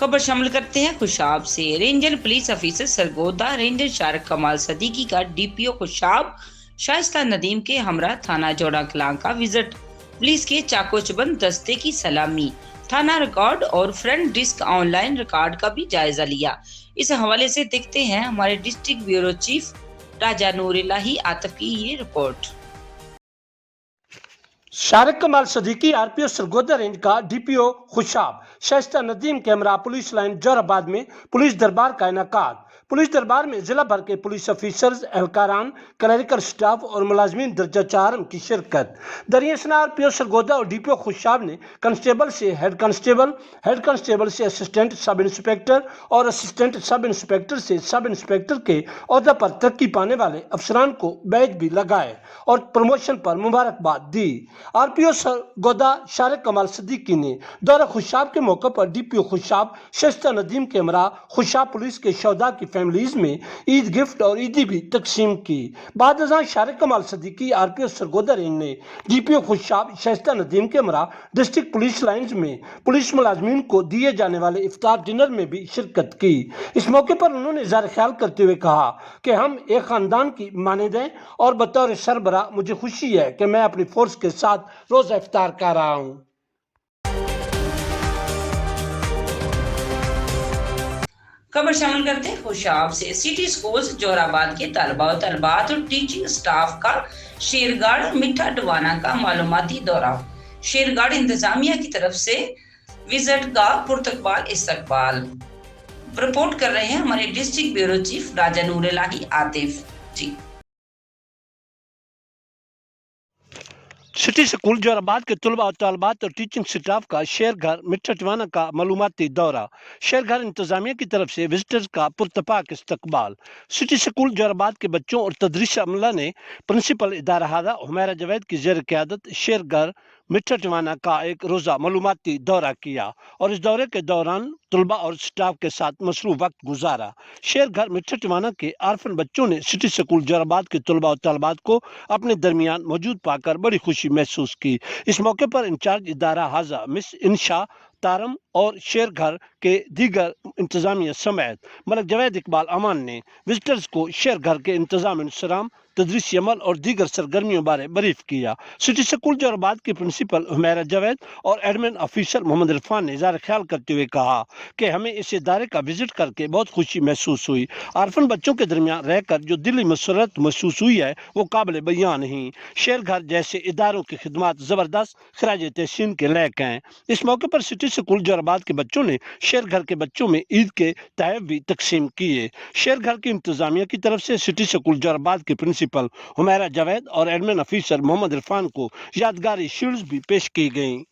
खबर शामिल करते हैं खुशाब से। Ranger police officer Sargodha ranger Shariq Kamal Siddiqui का डीपीओ खुशाब शाइस्ता नदीम के हमरा थाना जोड़ा कलां का विजिट, पुलिस के चाकोचबंद दस्ते की सलामी, थाना रिकॉर्ड और फ्रंट डिस्क ऑनलाइन रिकॉर्ड का भी जायजा लिया। इस हवाले से देखते हैं हमारे district bureau chief Raja Noorullahi Atif की ये report. Shariq Kamal Siddiqui RPO Sargodha range का DPO Khushab Shaista Nadeem camera police line Jorabad में पुलिस दरबार का इनेकाद। पुलिस दरबार में जिला भर के पुलिस ऑफिसर्स, एहलकारान, क्लरिकल स्टाफ और मुलाजमीन दर्जा 4 की शिरकत। दरियासना आरपीओ सरगोदा और डीपीओ खुशाब ने कांस्टेबल से हेड कांस्टेबल से असिस्टेंट सब इंस्पेक्टर और असिस्टेंट सब इंस्पेक्टर से सब इंस्पेक्टर के ओहदे पर तरक्की पाने वाले अफसरान को बैज भी लगाए और प्रमोशन पर मुबारकबाद दी। आरपीओ सरगोदा शारक कमाल सदीकी ने दौरा खुशाब के मौके पर डीपीओ खुशाब शाइस्ता नदीम के हमरा खुशाब पुलिस के शौदा की फैमिलीज में ईद गिफ्ट और ईदी भी तकसीम की। बाद अज़ां शारक कमाल सदीकी आरपीओ सरगोदा रेंज ने डीपीओ खुशाब शाइस्ता नदीम के हमरा डिस्ट्रिक्ट पुलिस लाइंस में पुलिस मुलाजमीन को दिए जाने वाले इफ्तार डिनर में भी शिरकत की। इस मौके पर उन्होंने इज़हार ख्याल करते हुए कहा कि हम एक खानदान की मानद हैं और बतौर सरबरा मुझे खुशी है कि मैं अपनी फोर्स के साथ रोज़ा इफ्तार कर रहा हूँ। खबर शामिल करते हैं खुशाब से। सिटी स्कूल्स जोराबाद के तलबा और तलबात और टीचिंग स्टाफ का शेरगढ़ मिठा डवाना का मालूमाती दौरा, शेरगढ़ इंतजामिया की तरफ से विजिट का पुरतकबाल इस्तकबाल। रिपोर्ट कर रहे हैं हमारे district bureau chief Raja Noorullahi Atif जी। सिटी स्कूल जोराबाद के तलबा और तालबात और टीचिंग स्टाफ का शेरघर मिठा डवाना का मालूमाती दौरा, शेरघर इंतजामिया की तरफ से विजिटर्स का पुरतपाक इस्तकबाल। सिटी स्कूल जोराबाद के बच्चों और तदरीस अमला ने प्रिंसिपल इदारा हादा हुमैरा जवेद की ज़ेर क़यादत शेरघर मिठा डवाना का एक रोज़ा मालूमाती दौरा किया और इस दौरे के दौरान तलबा और स्टाफ के साथ मसरूफ वक्त गुजारा। शेरघर मिठा डवाना के आरफन बच्चों ने सिटी स्कूल जोराबाद के तलबा और तलबात को अपने दरमियान मौजूद पाकर बड़ी खुशी महसूस की। इस मौके पर इंचार्ज इदारा हाजा मिस इंशा तारम और शेरघर के दीगर इंतजामिया समेत मलक जवेद इकबाल अमान ने विजिटर्स को शेरघर के इंतजाम इंसराम, तदरीसी अमल और दीगर सरगर्मियों बारे बरीफ किया। सिटी स्कूल जोराबाद के प्रिंसिपल हुमैरा जवेद और एडमिन ऑफिसर मोहम्मद इरफान ने इज़हार ख्याल करते हुए कहा कि हमें इस इदारे का विजिट करके बहुत खुशी महसूस हुई। आरफन बच्चों के दरमियान रहकर जो दिली मसरत महसूस हुई है वो काबिल बयान नहीं। शेरघर जैसे इदारों की खिदमत ज़बरदस्त खराज तहसीन के लायक हैं। इस मौके पर सिटी स्कूल जोराबाद के बच्चों ने शेरघर के बच्चों में ईद के तहफ़ भी तकसीम किए। शेरघर की इंतजामिया की तरफ से सिटी स्कूल जोराबाद के प्रिंसिपल हुमैरा जवेद और एडमिन ऑफिसर मोहम्मद इरफान को यादगारी शील्ड्स भी पेश की गईं।